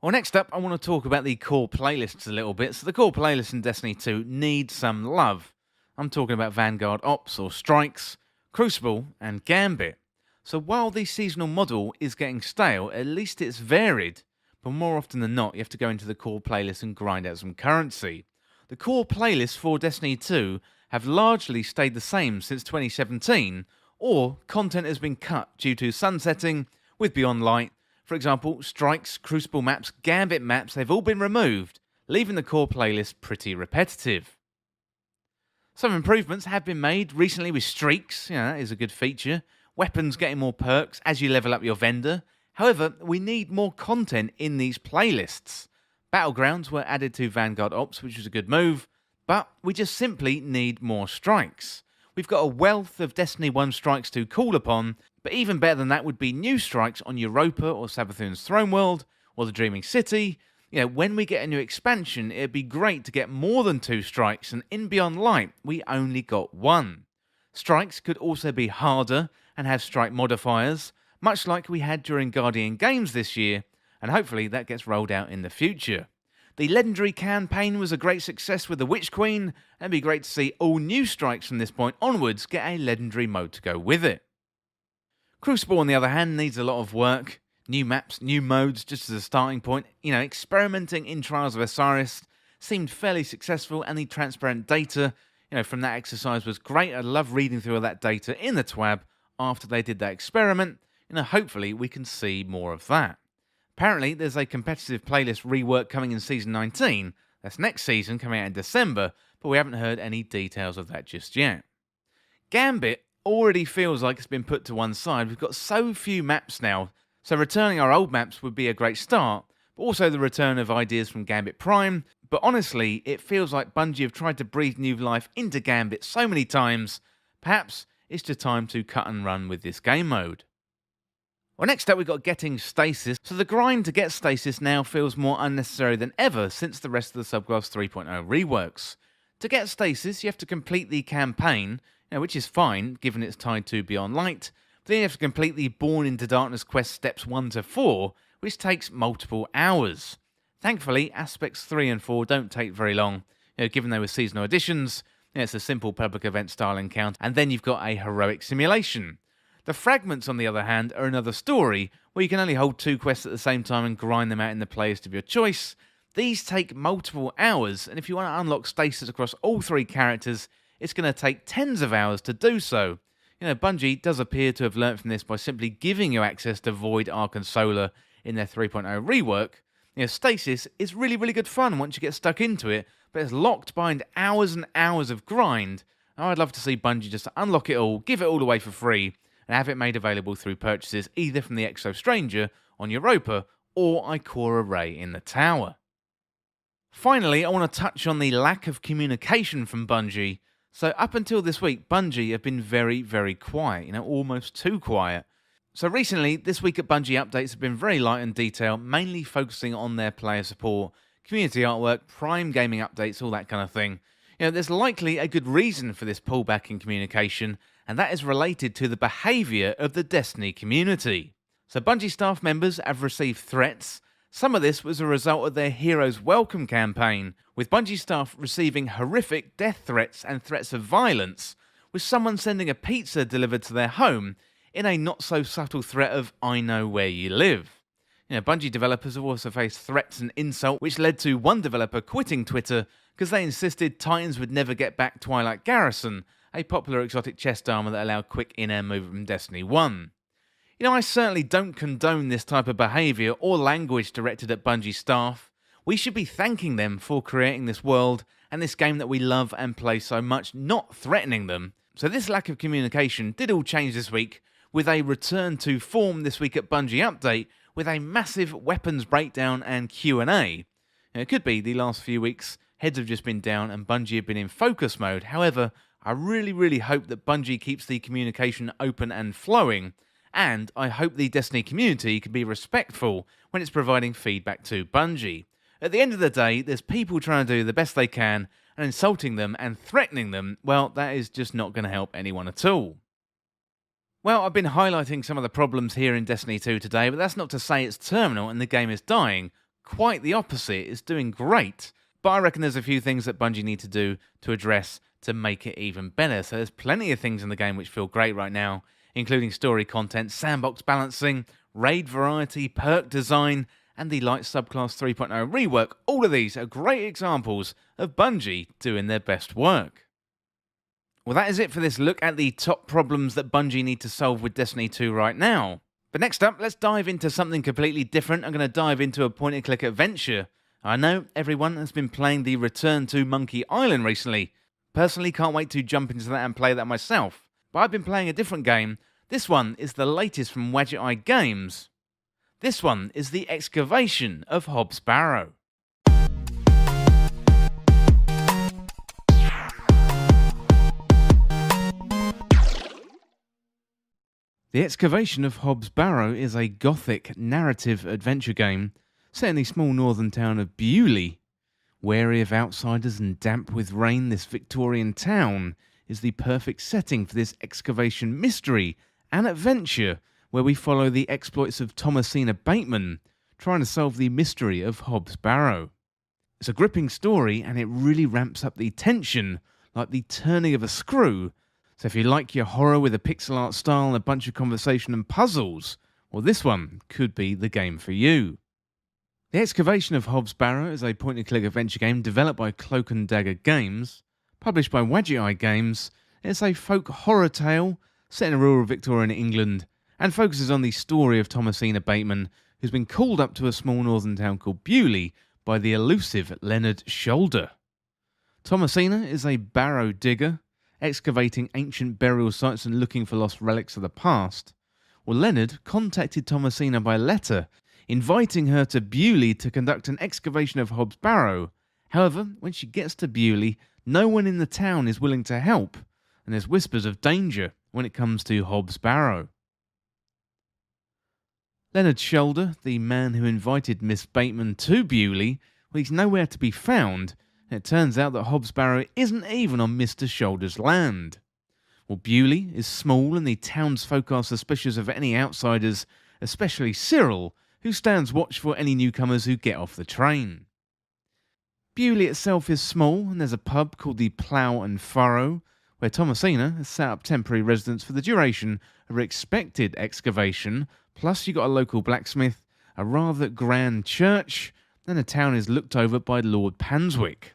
Well, next up I want to talk about the core playlists a little bit. So the core playlists in Destiny 2 need some love. I'm talking about Vanguard Ops or Strikes, Crucible and Gambit. So while the seasonal model is getting stale, at least it's varied. But more often than not, you have to go into the core playlist and grind out some currency. The core playlists for Destiny 2 have largely stayed the same since 2017, or content has been cut due to sunsetting with Beyond Light. For example, Strikes, Crucible maps, Gambit maps, they've all been removed, leaving the core playlist pretty repetitive. Some improvements have been made recently with Streaks, that is a good feature. Weapons getting more perks as you level up your vendor. However, we need more content in these playlists. Battlegrounds were added to Vanguard Ops, which was a good move, but we just simply need more strikes. We've got a wealth of Destiny 1 strikes to call upon, but even better than that would be new strikes on Europa or Savathun's Throne World, or the Dreaming City. When we get a new expansion, it'd be great to get more than 2 strikes, and in Beyond Light, we only got 1. Strikes could also be harder and have strike modifiers, much like we had during Guardian Games this year, and hopefully that gets rolled out in the future. The Legendary campaign was a great success with the Witch Queen, and it'd be great to see all new strikes from this point onwards get a Legendary mode to go with it. Crucible, on the other hand, needs a lot of work. New maps, new modes, just as a starting point. Experimenting in Trials of Osiris seemed fairly successful, and the transparent data, from that exercise was great. I love reading through all that data in the TWAB after they did that experiment. Hopefully we can see more of that. Apparently there's a competitive playlist rework coming in Season 19. That's next season, coming out in December, but we haven't heard any details of that just yet. Gambit already feels like it's been put to one side. We've got so few maps now, so returning our old maps would be a great start, but also the return of ideas from Gambit Prime. But honestly, it feels like Bungie have tried to breathe new life into Gambit so many times, perhaps it's just time to cut and run with this game mode. Well, next up we've got getting Stasis. So the grind to get Stasis now feels more unnecessary than ever since the rest of the Subclass 3.0 reworks. To get Stasis, you have to complete the campaign, which is fine given it's tied to Beyond Light, but then you have to complete the Born into Darkness quest steps 1 to 4, which takes multiple hours. Thankfully, aspects 3 and 4 don't take very long, given they were seasonal additions. It's a simple public event style encounter, and then you've got a heroic simulation. The fragments, on the other hand, are another story, where you can only hold 2 quests at the same time and grind them out in the playlist of your choice. These take multiple hours, and if you want to unlock stasis across all 3 characters, it's going to take tens of hours to do so. Bungie does appear to have learnt from this by simply giving you access to Void, Arc and Solar in their 3.0 rework, Stasis is really, really good fun once you get stuck into it, but it's locked behind hours and hours of grind. I'd love to see Bungie just unlock it all, give it all away for free, and have it made available through purchases either from the Exo Stranger on Europa or Ikora Ray in the tower. Finally, I want to touch on the lack of communication from Bungie. So up until this week, Bungie have been very, very quiet, almost too quiet. So recently, this week at Bungie updates have been very light and detailed, mainly focusing on their player support, community artwork, prime gaming updates, all that kind of thing. There's likely a good reason for this pullback in communication, and that is related to the behaviour of the Destiny community. So Bungie staff members have received threats. Some of this was a result of their Heroes Welcome campaign, with Bungie staff receiving horrific death threats and threats of violence, with someone sending a pizza delivered to their home in a not-so-subtle threat of "I know where you live." Bungie developers have also faced threats and insult, which led to one developer quitting Twitter because they insisted Titans would never get back Twilight Garrison, a popular exotic chest armor that allowed quick in-air movement from Destiny 1. I certainly don't condone this type of behaviour or language directed at Bungie staff. We should be thanking them for creating this world and this game that we love and play so much, not threatening them. So this lack of communication did all change this week, with a return to form this week at Bungie Update, with a massive weapons breakdown and Q&A. It could be the last few weeks, heads have just been down and Bungie have been in focus mode. However, I really, really hope that Bungie keeps the communication open and flowing, and I hope the Destiny community can be respectful when it's providing feedback to Bungie. At the end of the day, there's people trying to do the best they can, and insulting them and threatening them, well, that is just not going to help anyone at all. Well, I've been highlighting some of the problems here in Destiny 2 today, but that's not to say it's terminal and the game is dying. Quite the opposite, it's doing great. But I reckon there's a few things that Bungie need to do to address to make it even better. So there's plenty of things in the game which feel great right now, including story content, sandbox balancing, raid variety, perk design, and the light subclass 3.0 rework. All of these are great examples of Bungie doing their best work. Well, that is it for this look at the top problems that Bungie need to solve with Destiny 2 right now. But next up, let's dive into something completely different. I'm going to dive into a point-and-click adventure. I know everyone has been playing the Return to Monkey Island recently. Personally, can't wait to jump into that and play that myself. But I've been playing a different game. This one is the latest from Wadget Eye Games. This one is the excavation of Hobbs Barrow. The Excavation of Hobbs Barrow is a gothic narrative adventure game set in the small northern town of Bewley. Wary of outsiders and damp with rain, this Victorian town is the perfect setting for this excavation mystery and adventure where we follow the exploits of Thomasina Bateman trying to solve the mystery of Hobbs Barrow. It's a gripping story and it really ramps up the tension like the turning of a screw. So if you like your horror with a pixel art style and a bunch of conversation and puzzles, well, this one could be the game for you. The Excavation of Hobbs Barrow is a point-and-click adventure game developed by Cloak and Dagger Games, published by Wadget Eye Games. It's a folk horror tale set in rural Victorian England and focuses on the story of Thomasina Bateman, who's been called up to a small northern town called Bewley by the elusive Leonard Shoulder. Thomasina is a barrow digger, excavating ancient burial sites and looking for lost relics of the past. Well, Leonard contacted Thomasina by letter, inviting her to Bewley to conduct an excavation of Hobbs Barrow. However, when she gets to Bewley, no one in the town is willing to help, and there's whispers of danger when it comes to Hobbs Barrow. Leonard Shoulder, the man who invited Miss Bateman to Bewley, well, he's nowhere to be found. It turns out that Hobbs Barrow isn't even on Mr. Shoulder's land. Well, Bewley is small and the townsfolk are suspicious of any outsiders, especially Cyril, who stands watch for any newcomers who get off the train. Bewley itself is small and there's a pub called the Plough and Furrow, where Thomasina has set up temporary residence for the duration of her expected excavation, plus you got a local blacksmith, a rather grand church, and the town is looked over by Lord Panswick.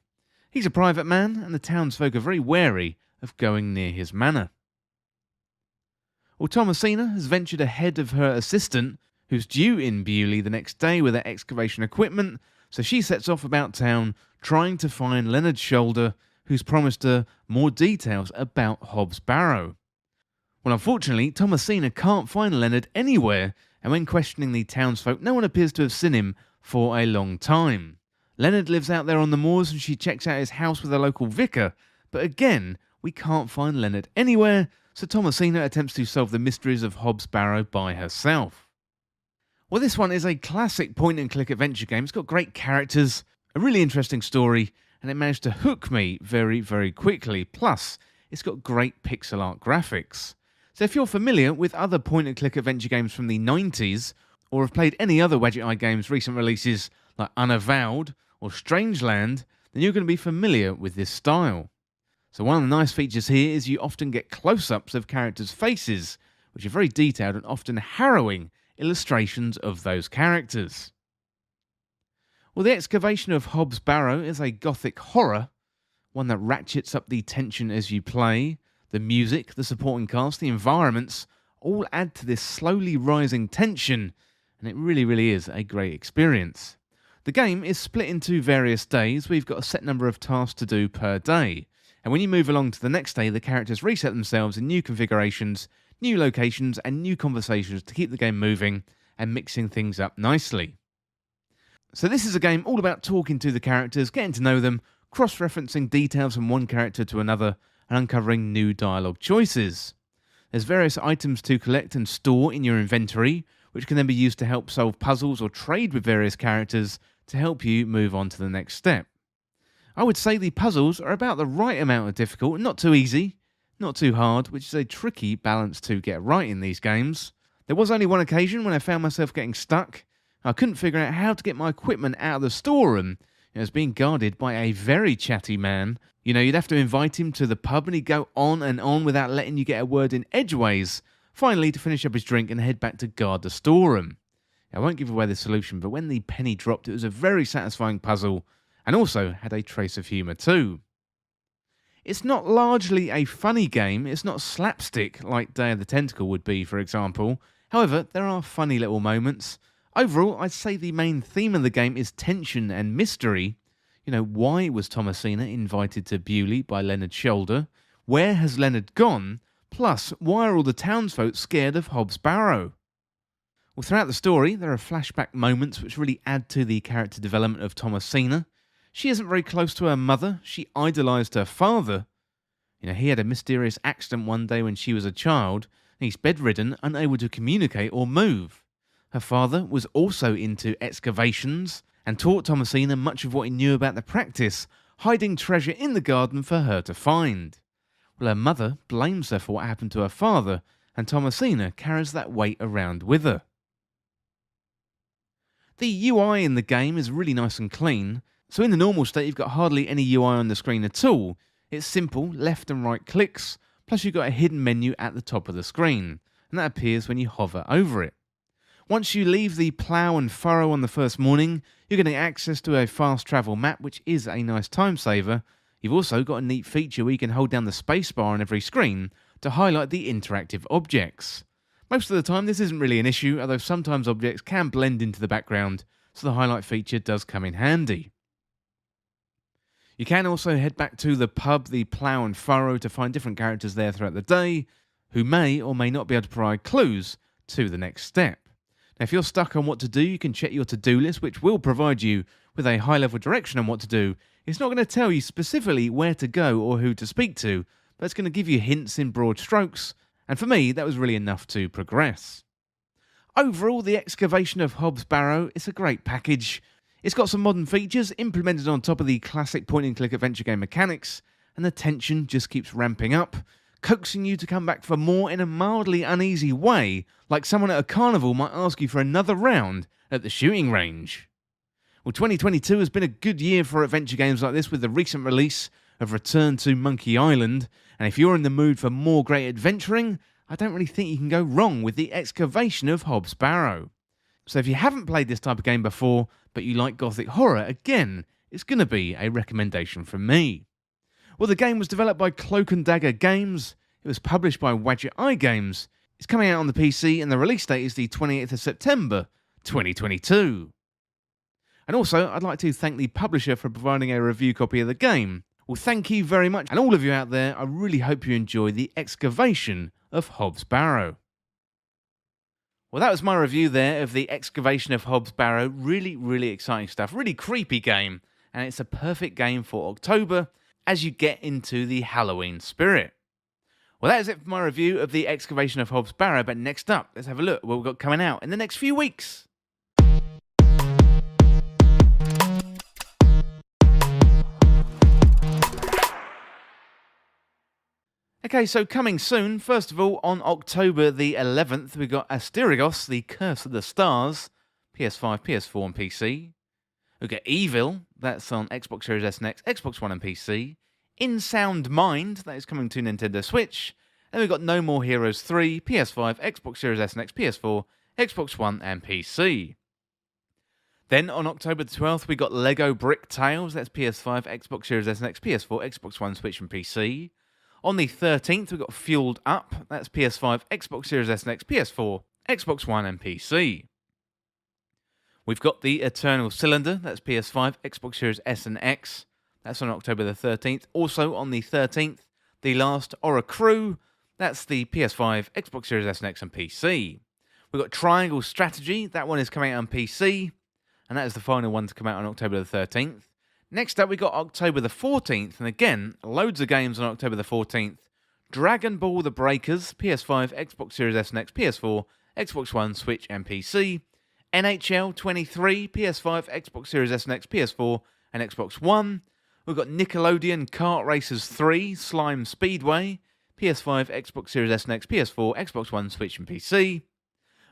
He's a private man, and the townsfolk are very wary of going near his manor. Well, Thomasina has ventured ahead of her assistant, who's due in Bewley the next day with her excavation equipment, so she sets off about town trying to find Leonard's shoulder, who's promised her more details about Hobbs Barrow. Well, unfortunately, Thomasina can't find Leonard anywhere, and when questioning the townsfolk, no one appears to have seen him for a long time. Leonard lives out there on the moors and she checks out his house with a local vicar, but again, we can't find Leonard anywhere, so Thomasina attempts to solve the mysteries of Hobbs Barrow by herself. Well, this one is a classic point-and-click adventure game. It's got great characters, a really interesting story, and it managed to hook me very, very quickly. Plus, it's got great pixel art graphics. So if you're familiar with other point-and-click adventure games from the 90s, or have played any other Wadget Eye Games recent releases like Unavowed or Strangeland, then you're going to be familiar with this style. So one of the nice features here is you often get close-ups of characters' faces, which are very detailed and often harrowing illustrations of those characters. Well, the excavation of Hobbs Barrow is a gothic horror, one that ratchets up the tension as you play. The music, the supporting cast, the environments all add to this slowly rising tension, and it really, really is a great experience. The game is split into various days. We've got a set number of tasks to do per day, and when you move along to the next day, the characters reset themselves in new configurations, new locations, and new conversations to keep the game moving and mixing things up nicely. So this is a game all about talking to the characters, getting to know them, cross-referencing details from one character to another, and uncovering new dialogue choices. There's various items to collect and store in your inventory, which can then be used to help solve puzzles or trade with various characters to help you move on to the next step. I would say the puzzles are about the right amount of difficult, not too easy, not too hard, which is a tricky balance to get right in these games. There was only one occasion when I found myself getting stuck. I couldn't figure out how to get my equipment out of the storeroom. It was being guarded by a very chatty man. You know, you'd have to invite him to the pub and he'd go on and on without letting you get a word in edgeways, finally to finish up his drink and head back to guard the storeroom. I won't give away the solution, but when the penny dropped, it was a very satisfying puzzle and also had a trace of humour too. It's not largely a funny game, it's not slapstick like Day of the Tentacle would be, for example. However, there are funny little moments. Overall, I'd say the main theme of the game is tension and mystery. You know, why was Thomasina invited to Bewley by Leonard's shoulder? Where has Leonard gone? Plus, why are all the townsfolk scared of Hobbs Barrow? Well, throughout the story, there are flashback moments which really add to the character development of Thomasina. She isn't very close to her mother. She idolised her father. You know, he had a mysterious accident one day when she was a child, and he's bedridden, unable to communicate or move. Her father was also into excavations and taught Thomasina much of what he knew about the practice, hiding treasure in the garden for her to find. Well, her mother blames her for what happened to her father, and Thomasina carries that weight around with her. The UI in the game is really nice and clean, so in the normal state you've got hardly any UI on the screen at all. It's simple, left and right clicks, plus you've got a hidden menu at the top of the screen, and that appears when you hover over it. Once you leave the plough and furrow on the first morning, you're getting access to a fast travel map, which is a nice time saver. You've also got a neat feature where you can hold down the spacebar on every screen to highlight the interactive objects. Most of the time this isn't really an issue, although sometimes objects can blend into the background, so the highlight feature does come in handy. You can also head back to the pub, the plough and furrow, to find different characters there throughout the day, who may or may not be able to provide clues to the next step. Now, if you're stuck on what to do, you can check your to-do list, which will provide you with a high-level direction on what to do. It's not going to tell you specifically where to go or who to speak to, but it's going to give you hints in broad strokes, and for me, that was really enough to progress. Overall, the excavation of Hobbs Barrow is a great package. It's got some modern features implemented on top of the classic point-and-click adventure game mechanics, and the tension just keeps ramping up, coaxing you to come back for more in a mildly uneasy way, like someone at a carnival might ask you for another round at the shooting range. Well, 2022 has been a good year for adventure games like this with the recent release of Return to Monkey Island, and if you're in the mood for more great adventuring, I don't really think you can go wrong with the excavation of Hobbs Barrow. So if you haven't played this type of game before, but you like gothic horror, again, it's going to be a recommendation from me. Well, the game was developed by Cloak and Dagger Games, it was published by Wadget Eye Games, It's coming out on the PC and the release date is the 28th of September 2022. And also, I'd like to thank the publisher for providing a review copy of the game. Well, thank you very much, and all of you out there, I really hope you enjoy The Excavation of Hobbs Barrow. Well, that was my review there of The Excavation of Hobbs Barrow. Really exciting stuff. Really creepy game, and it's a perfect game for October as you get into the Halloween spirit. Well, that is it for my review of The Excavation of Hobbs Barrow, but next up, let's have a look at what we've got coming out in the next few weeks. Okay, so coming soon, first of all, on October the 11th, we've got Asterigos, The Curse of the Stars, PS5, PS4 and PC. We've got Evil, that's on Xbox Series S and X, Xbox One and PC. In Sound Mind, that is coming to Nintendo Switch. And we've got No More Heroes 3, PS5, Xbox Series S and X, PS4, Xbox One and PC. Then on October the 12th, we got Lego Brick Tales, that's PS5, Xbox Series S and X, PS4, Xbox One, Switch and PC. On the 13th, we've got Fueled Up, that's PS5, Xbox Series S and X, PS4, Xbox One and PC. We've got The Eternal Cylinder, that's PS5, Xbox Series S and X, that's on October the 13th. Also on the 13th, The Last Aura Crew, that's the PS5, Xbox Series S and X and PC. We've got Triangle Strategy, that one is coming out on PC, and that is the final one to come out on October the 13th. Next up, we got October the 14th, and again, loads of games on October the 14th. Dragon Ball The Breakers, PS5, Xbox Series S and X, PS4, Xbox One, Switch and PC. NHL 23, PS5, Xbox Series S and X, PS4 and Xbox One. We've got Nickelodeon Kart Racers 3, Slime Speedway, PS5, Xbox Series S and X, PS4, Xbox One, Switch and PC.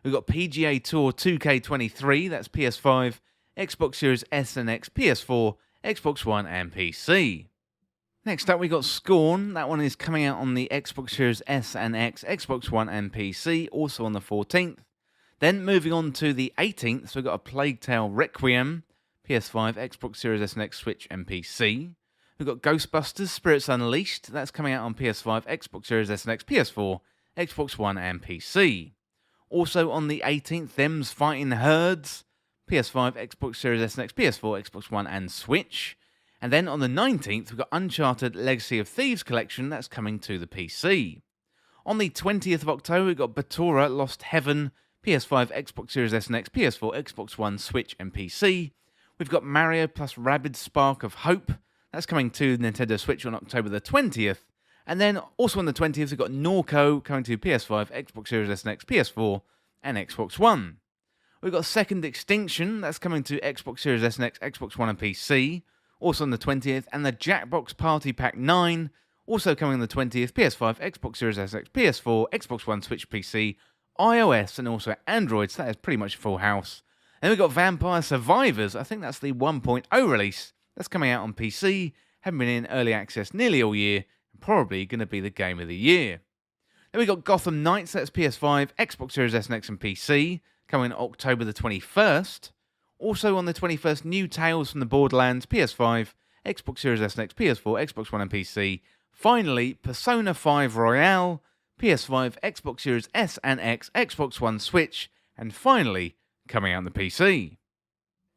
We've got PGA Tour 2K23, that's PS5, Xbox Series S and X, PS4, Xbox One and PC. Next up we got Scorn, that one is coming out on the Xbox Series S and X, Xbox One and PC, also on the 14th. Then moving on to the 18th, so we've got A Plague Tale Requiem, PS5, Xbox Series S and X, Switch and PC. We've got Ghostbusters Spirits Unleashed, that's coming out on PS5, Xbox Series S and X, PS4, Xbox One and PC. Also on the 18th, Them's Fighting Herds, PS5, Xbox Series S and X, PS4, Xbox One and Switch. And then on the 19th, we've got Uncharted Legacy of Thieves Collection, that's coming to the PC. On the 20th of October, we've got Batora Lost Heaven, PS5, Xbox Series S and X, PS4, Xbox One, Switch and PC. We've got Mario plus Rabbids Spark of Hope, that's coming to Nintendo Switch on October the 20th. And then also on the 20th, we've got Norco coming to PS5, Xbox Series S and X, PS4 and Xbox One. We've got Second Extinction, that's coming to Xbox Series S and X, Xbox One and PC, also on the 20th, and the Jackbox Party Pack 9, also coming on the 20th, PS5, Xbox Series S and X, PS4, Xbox One, Switch, PC, iOS, and also Android, so that is pretty much a full house. Then we've got Vampire Survivors, I think that's the 1.0 release, that's coming out on PC, haven't been in early access nearly all year, and probably going to be the game of the year. Then we've got Gotham Knights, that's PS5, Xbox Series S and X and PC, coming October the 21st. Also on the 21st, New Tales from the Borderlands, PS5, Xbox Series S and X, PS4, Xbox One and PC. Finally, Persona 5 Royale, PS5, Xbox Series S and X, Xbox One, Switch, and finally, coming out on the PC.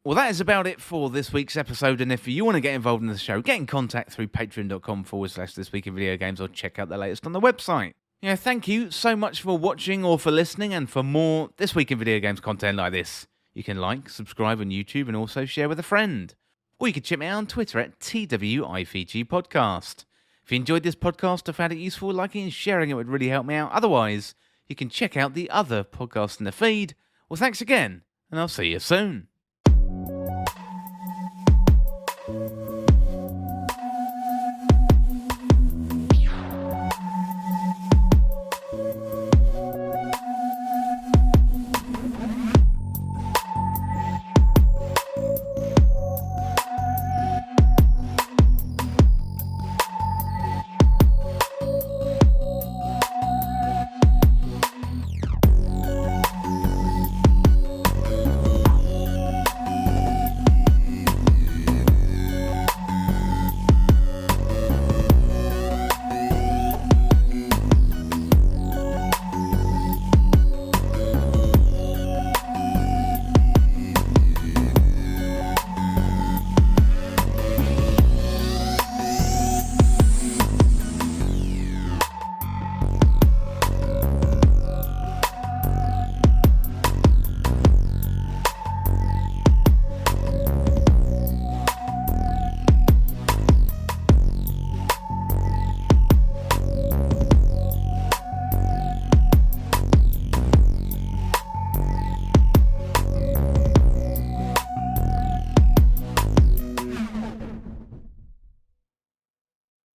Well, that is about it for this week's episode, and if you want to get involved in the show, get in contact through patreon.com/This Week in Video Games or check out the latest on the website. Yeah, thank you so much for watching or for listening, and for more This Week in Video Games content like this, you can like, subscribe on YouTube, and also share with a friend. Or you can check me out on Twitter at TWIVG Podcast. If you enjoyed this podcast or found it useful, liking and sharing it would really help me out. Otherwise, you can check out the other podcasts in the feed. Well, thanks again, and I'll see you soon.